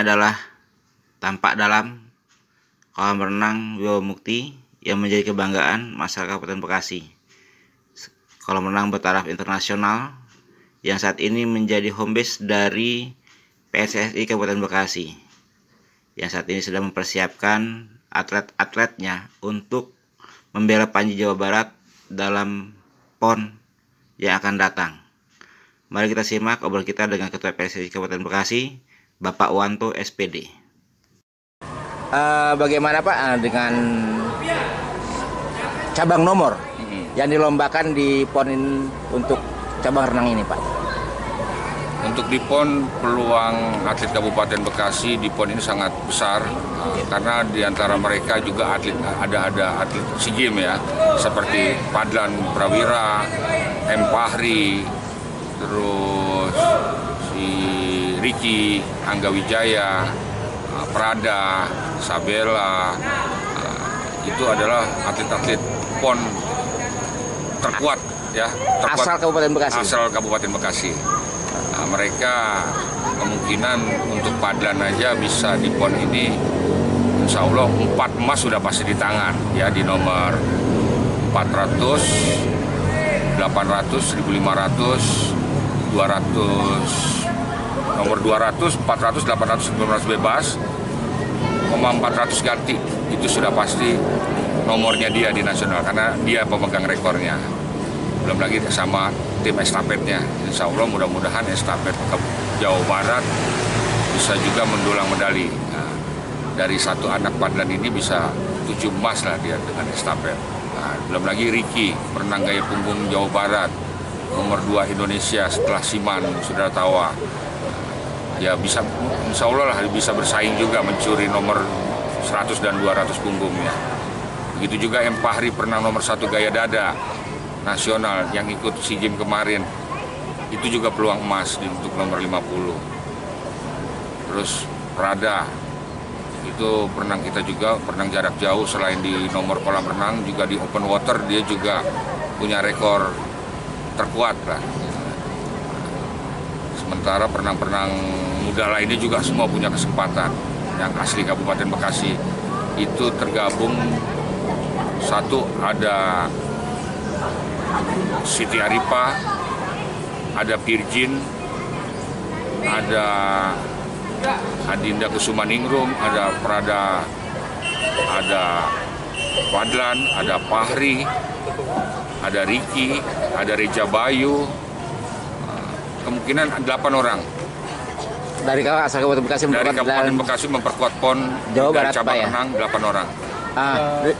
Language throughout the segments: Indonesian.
adalah tampak dalam kolam renang Wibawa Mukti yang menjadi kebanggaan masyarakat Kabupaten Bekasi. Kolam renang bertaraf internasional yang saat ini menjadi home base dari PSSI Kabupaten Bekasi, yang saat ini sedang mempersiapkan atlet-atletnya untuk membela Panji Jawa Barat dalam PON yang akan datang. Mari kita simak obrolan kita dengan Ketua PSSI Kabupaten Bekasi, Bapak Wanto SPD. Bagaimana Pak dengan cabang nomor yang dilombakan di PON untuk cabang renang ini Pak? Untuk di PON, peluang atlet Kabupaten Bekasi di PON ini sangat besar karena di antara mereka juga ada atlet SEA Games ya, seperti Padlan Prawira, M. Fahri, terus si Ricky, Angga Wijaya, Prada, Sabella, itu adalah atlet-atlet PON terkuat ya, Asal Kabupaten Bekasi. Asal Kabupaten Bekasi. Nah, mereka kemungkinan untuk Padlan aja bisa di PON ini, insya Allah 4 emas sudah pasti di tangan ya, di nomor 400, 800, 1500, 200, nomor 200, 400, 800, 1500 bebas, 400 ganti, itu sudah pasti nomornya dia di nasional karena dia pemegang rekornya. Belum lagi sama tim estafetnya. Insya Allah mudah-mudahan estafet ke Jawa Barat bisa juga mendulang medali. Nah, dari satu anak Padlan ini bisa 7 emas lah dia dengan estafet. Nah, belum lagi Ricky, perenang gaya punggung Jawa Barat, nomor 2 Indonesia setelah Siman, Saudara Tawa. Ya bisa, insya Allah lah bisa bersaing juga mencuri nomor 100 dan 200 punggungnya. Begitu juga M. Fahri, perenang nomor 1 gaya dada nasional yang ikut SEA Games kemarin, itu juga peluang emas untuk nomor 50. Terus Prada, itu perenang kita juga, perenang jarak jauh, selain di nomor kolam renang juga di open water dia juga punya rekor terkuat lah. Sementara perenang-perenang muda lainnya juga semua punya kesempatan yang asli Kabupaten Bekasi. Itu tergabung, satu ada Siti Aripa, ada Virgin, ada Adinda Kusumaningrum, ada Prada, ada Padlan, ada Fahri, ada Ricky, ada Reja Bayu, kemungkinan 8 orang. Dari asal Kabupaten Bekasi, dari Kabupaten Bekasi memperkuat PON Jawa Barat, dan cabang Pak, ya? renang 8 orang.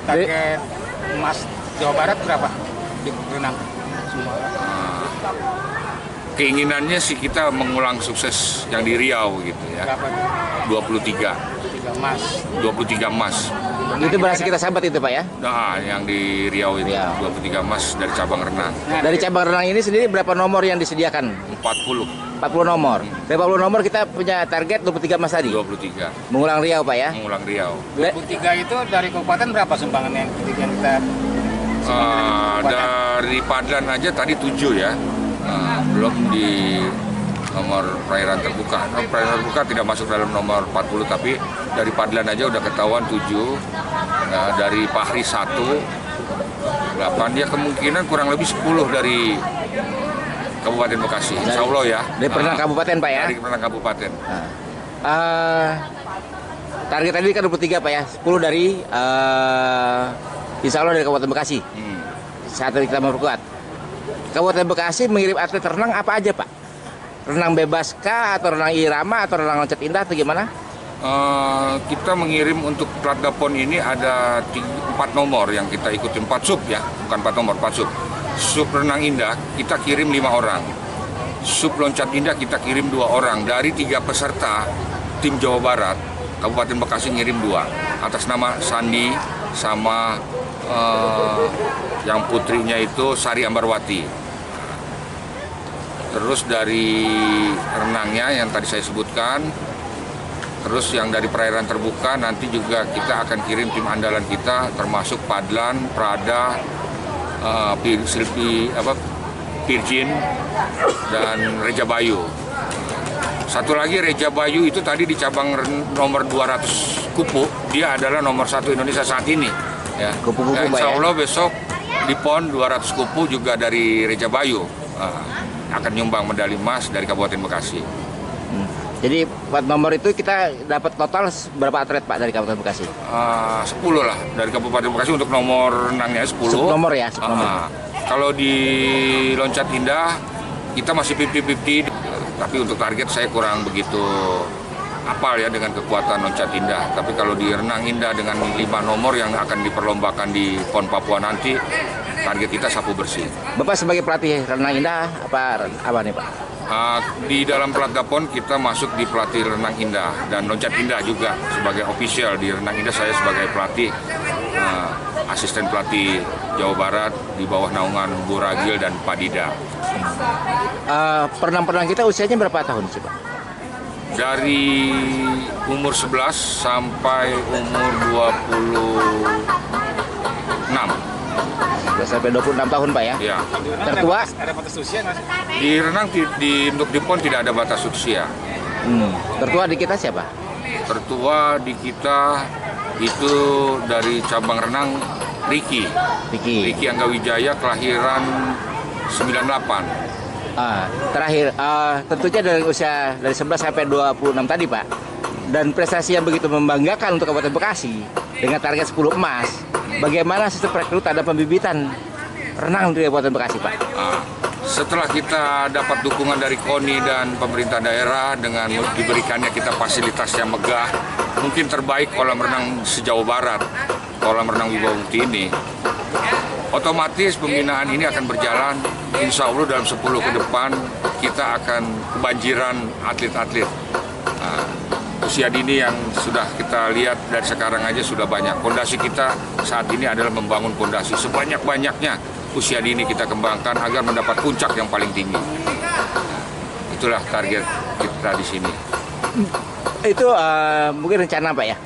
Target emas Jawa Barat berapa di renang semua? Keinginannya sih kita mengulang sukses yang di Riau gitu ya. Berapa? 23 emas. 23 emas. Itu berhasil kita sahabat itu Pak ya? Nah, yang di Riau itu Riau. 23 emas dari cabang renang. Dari cabang renang ini sendiri berapa nomor yang disediakan? 40 nomor. Dari 40 nomor kita punya target 23 emas tadi. 23 Mengulang Riau Pak ya? mengulang Riau. 23 itu dari kabupaten berapa sumbangan yang kita Dari Padlan aja tadi 7 ya. Belum di nomor perairan terbuka. Perairan terbuka tidak masuk dalam nomor 40, tapi dari Padlan aja udah ketahuan 7. Nah, dari Fahri 1, 8. Dia kemungkinan kurang lebih 10 dari Kabupaten Bekasi. Insya Allah ya. Dari perenang kabupaten Pak ya? Dari perenang kabupaten. Target tadi kan 23 Pak ya? 10 dari insya Allah dari Kabupaten Bekasi. Saat ini kita memperkuat. Kabupaten Bekasi mengirim atlet renang apa aja Pak? Renang bebas kah, atau renang irama, atau renang loncat indah, atau gimana? Kita mengirim untuk Platda PON ini ada 4 nomor yang kita ikuti, 4 sub ya, bukan 4 nomor, 4 sub. Sub renang indah kita kirim 5 orang, sub loncat indah kita kirim 2 orang. Dari 3 peserta tim Jawa Barat, Kabupaten Bekasi ngirim 2 atas nama Sandi sama yang putrinya itu Sari Ambarwati. Terus dari renangnya yang tadi saya sebutkan, terus yang dari perairan terbuka nanti juga kita akan kirim tim andalan kita, termasuk Padlan, Prada, Virgin, dan Reja Bayu. Satu lagi Reja Bayu itu tadi di cabang nomor 200 kupu, dia adalah nomor 1 Indonesia saat ini. Ya. Kupu-kupu, Ya, insya Pak, ya? Allah besok di PON 200 kupu juga dari Reja Bayu akan nyumbang medali emas dari Kabupaten Bekasi. Jadi 4 nomor itu kita dapat total berapa atlet Pak dari Kabupaten Bekasi? 10 lah dari Kabupaten Bekasi untuk nomor renangnya 10. 10 nomor ya, 10 nomor. Kalau di loncat indah kita masih 50-50, tapi untuk target saya kurang begitu apal ya dengan kekuatan loncat indah. Tapi kalau di renang indah dengan 5 nomor yang akan diperlombakan di PON Papua nanti, target kita sapu bersih. Bapak sebagai pelatih renang indah apa nih Pak? Di dalam Pelatda PON kita masuk di pelatih renang indah dan loncat indah juga sebagai official. Di renang indah saya sebagai pelatih, asisten pelatih Jawa Barat di bawah naungan Bu Ragil dan Pak Dida. Perenang kita usianya berapa tahun sih Pak? Dari umur 11 sampai umur 26. Sampai 26 tahun Pak ya? Ya. Tertua? Ada batas usia nggak sih? Di renang untuk di PON tidak ada batas usia. Tertua di kita siapa? Tertua di kita itu dari cabang renang Riki Anggawijaya, kelahiran 98. Terakhir, tentunya dari usia dari 11 sampai 26 tadi Pak. Dan prestasi yang begitu membanggakan untuk Kabupaten Bekasi dengan target 10 emas. Bagaimana sistem rekrutan dan pembibitan renang di Kabupaten Bekasi Pak? Setelah kita dapat dukungan dari KONI dan pemerintah daerah dengan diberikannya kita fasilitas yang megah, mungkin terbaik kolam renang se-Jawa Barat, kolam renang Wibawa Mukti ini, otomatis pembinaan ini akan berjalan. Insya Allah dalam 10 ke depan kita akan kebanjiran atlet-atlet. Usia dini yang sudah kita lihat dari sekarang aja sudah banyak. Fondasi kita saat ini adalah membangun fondasi sebanyak-banyaknya. Usia dini kita kembangkan agar mendapat puncak yang paling tinggi. Itulah target kita di sini. Itu mungkin rencana Pak ya?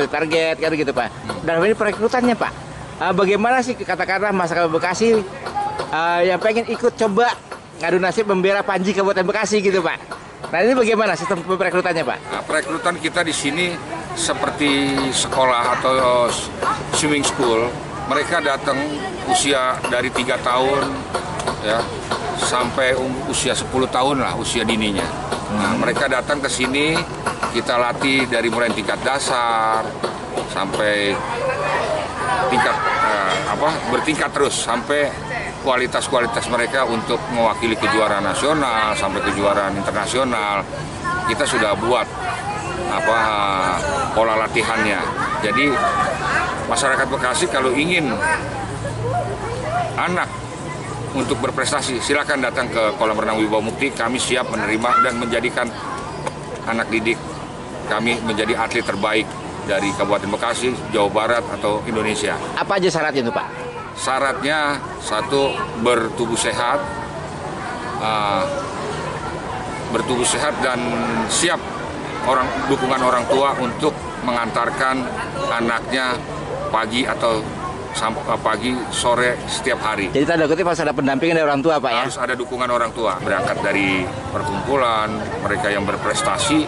Target kan gitu Pak. Dan ini perekrutannya Pak. Bagaimana sih katakanlah masyarakat Bekasi yang pengen ikut coba ngadu nasib membela Panji Kabupaten Bekasi gitu Pak? Nah ini bagaimana sistem perekrutannya Pak? Nah, perekrutan kita di sini seperti sekolah atau swimming school. Mereka datang usia dari 3 tahun ya sampai usia 10 tahun lah usia dininya. Nah, mereka datang ke sini, kita latih dari mulai tingkat dasar sampai tingkat bertingkat terus sampai kualitas mereka untuk mewakili kejuaraan nasional sampai kejuaraan internasional. Kita sudah buat pola latihannya. Jadi masyarakat Bekasi kalau ingin anak untuk berprestasi, silakan datang ke kolam renang Wibawa Mukti. Kami siap menerima dan menjadikan anak didik kami menjadi atlet terbaik dari Kabupaten Bekasi, Jawa Barat atau Indonesia. Apa aja syaratnya itu Pak? Syaratnya 1, bertubuh sehat dan siap dukungan orang tua untuk mengantarkan anaknya pagi atau pagi sore setiap hari. Jadi tanda kutip harus ada pendampingan dari orang tua Pak ya? Harus ada dukungan orang tua. Berangkat dari perkumpulan mereka yang berprestasi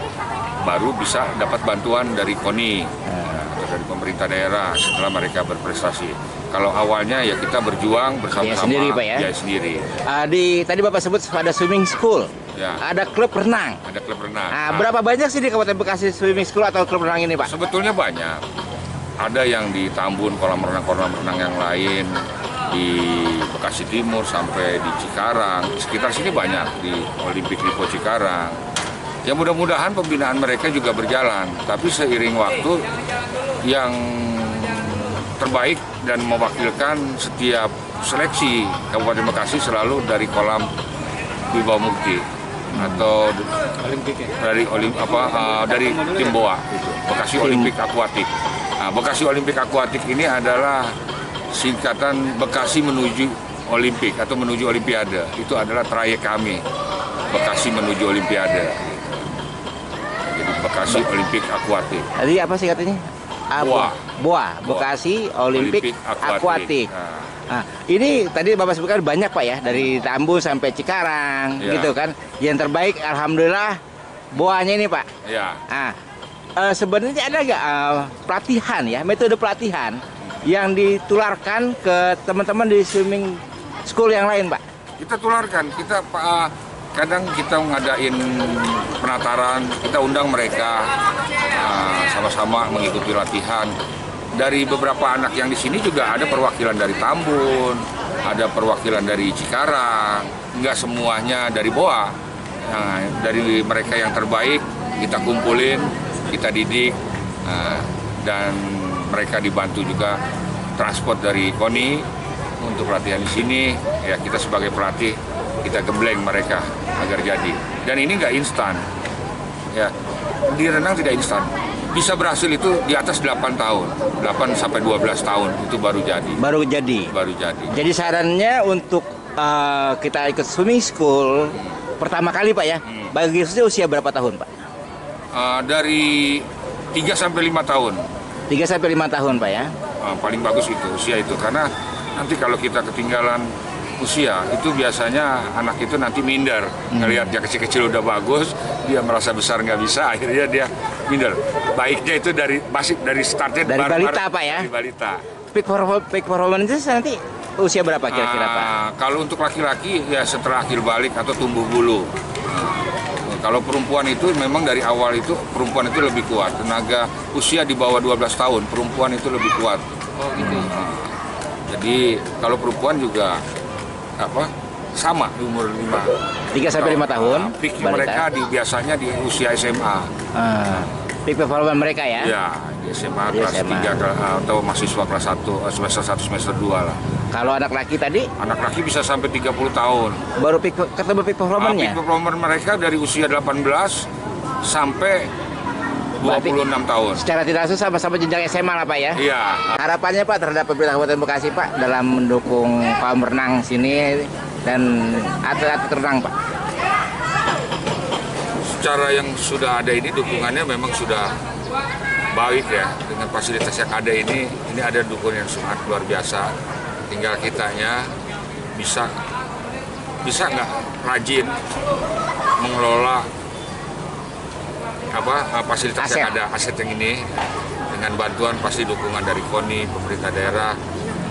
baru bisa dapat bantuan dari KONI atau dari pemerintah daerah setelah mereka berprestasi. Kalau awalnya ya kita berjuang bersama-sama. Biaya sendiri Pak ya? Biaya sendiri. Tadi Bapak sebut ada swimming school, Ya. ada klub renang. Ada klub renang. Berapa banyak sih di Kabupaten Bekasi swimming school atau klub renang ini Pak? Sebetulnya banyak. Ada yang di Tambun, kolam renang yang lain, di Bekasi Timur sampai di Cikarang. Sekitar sini banyak, di Olimpik Lipo Cikarang. Ya mudah-mudahan pembinaan mereka juga berjalan. Tapi seiring waktu yang terbaik dan mewakilkan setiap seleksi Kabupaten Bekasi selalu dari kolam Wibawa Mukti atau dari tim BOA itu, Bekasi Olimpik Aquatic. Nah, Bekasi Olimpik Aquatic ini adalah singkatan Bekasi menuju Olimpik atau menuju Olimpiade. Itu adalah trayek kami, Bekasi menuju Olimpiade. Jadi Bekasi Olimpik Aquatic. Tadi apa sih katanya? BOA, Bekasi Olympic Aquatic. Nah, ini tadi Bapak sebutkan banyak Pak ya, dari Tambun sampai Cikarang gitu kan. Yang terbaik alhamdulillah BOA-nya ini Pak. Ya. Nah, sebenarnya ada nggak pelatihan ya, metode pelatihan yang ditularkan ke teman-teman di swimming school yang lain Pak? Kita tularkan, kadang kita ngadain penataran, kita undang mereka sama-sama mengikuti latihan. Dari beberapa anak yang di sini juga ada perwakilan dari Tambun, ada perwakilan dari Cikarang, nggak semuanya dari BOA. Nah, dari mereka yang terbaik kita kumpulin, kita didik, dan mereka dibantu juga transport dari KONI untuk latihan di sini. Ya kita sebagai pelatih kita gembleng mereka agar jadi. Dan ini nggak instan. Ya, di renang tidak instan. Bisa berhasil itu di atas 8 tahun, 8 sampai 12 tahun itu baru jadi. Baru jadi. Jadi sarannya untuk kita ikut swimming school pertama kali Pak ya. Bagi usia berapa tahun Pak? Dari 3 sampai 5 tahun. 3 sampai 5 tahun Pak ya. Paling bagus itu usia itu, karena nanti kalau kita ketinggalan usia itu biasanya anak itu nanti minder. Ngelihat dia kecil-kecil udah bagus, dia merasa besar nggak bisa, akhirnya dia minder. Baiknya itu masih dari startnya dari balita Pak ya. Dari balita. Peak performance nanti usia berapa kira-kira Pak? Kalau untuk laki-laki ya setelah akhir balik atau tumbuh bulu. Kalau perempuan itu memang dari awal itu perempuan itu lebih kuat. Tenaga usia di bawah 12 tahun perempuan itu lebih kuat. Oh gitu. Jadi kalau perempuan juga sama di umur 5. 3 sampai 5 tahun. Peak mereka biasanya di usia SMA. Peak performance mereka ya? Ya, di SMA kelas 3 atau mahasiswa kelas 1, semester 1, semester 2 lah. Kalau anak laki tadi? Anak laki bisa sampai 30 tahun. Baru ketemu peak performance-nya? Peak performance mereka dari usia 18 sampai 26 tahun. Secara tidak langsung sama-sama jenjang SMA lah Pak ya? Iya. Harapannya Pak terhadap pemerintah Kabupaten Bekasi Pak dalam mendukung kolam renang sini dan atlet-atlet renang Pak? Secara yang sudah ada ini dukungannya memang sudah baik ya. Dengan fasilitas yang ada ini ada dukungan yang sangat luar biasa. Tinggal kitanya bisa nggak rajin mengelola fasilitas yang ada, aset yang ini, dengan bantuan pasti dukungan dari KONI, pemerintah daerah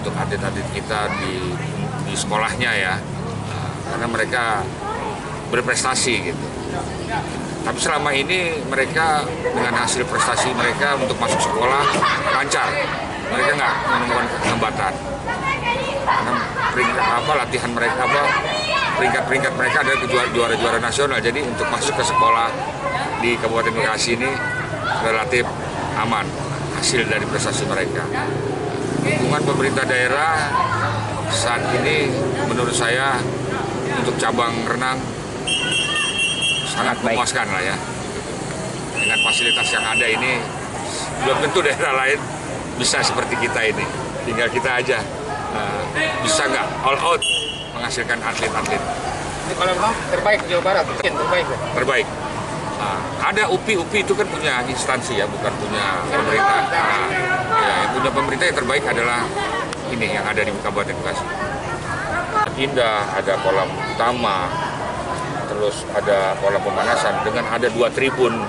untuk atlet-atlet kita di sekolahnya ya, karena mereka berprestasi gitu. Tapi selama ini mereka dengan hasil prestasi mereka untuk masuk sekolah lancar, mereka nggak menemukan hambatan. Karena latihan mereka peringkat mereka adalah juara-juara nasional. Jadi untuk masuk ke sekolah di Kabupaten Bekasi ini relatif aman hasil dari prestasi mereka. Dukungan pemerintah daerah saat ini menurut saya untuk cabang renang sangat memuaskan lah ya. Dengan fasilitas yang ada ini belum tentu daerah lain bisa seperti kita ini. Tinggal kita aja bisa nggak all out menghasilkan atlet-atlet. Ini kalau memang terbaik Jawa Barat, mungkin terbaik. Terbaik. Ada UPI itu kan punya instansi ya, bukan punya pemerintah. Yang punya pemerintah yang terbaik adalah ini yang ada di Kabupaten Bekasi. Indah, ada kolam utama, terus ada kolam pemanasan dengan ada 2 tribun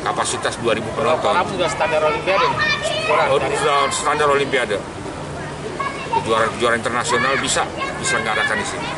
kapasitas 2.000 penonton. Kolam juga standar Olimpiade. Standar Olimpiade. Kejuaraan internasional bisa diselenggarakan di sini.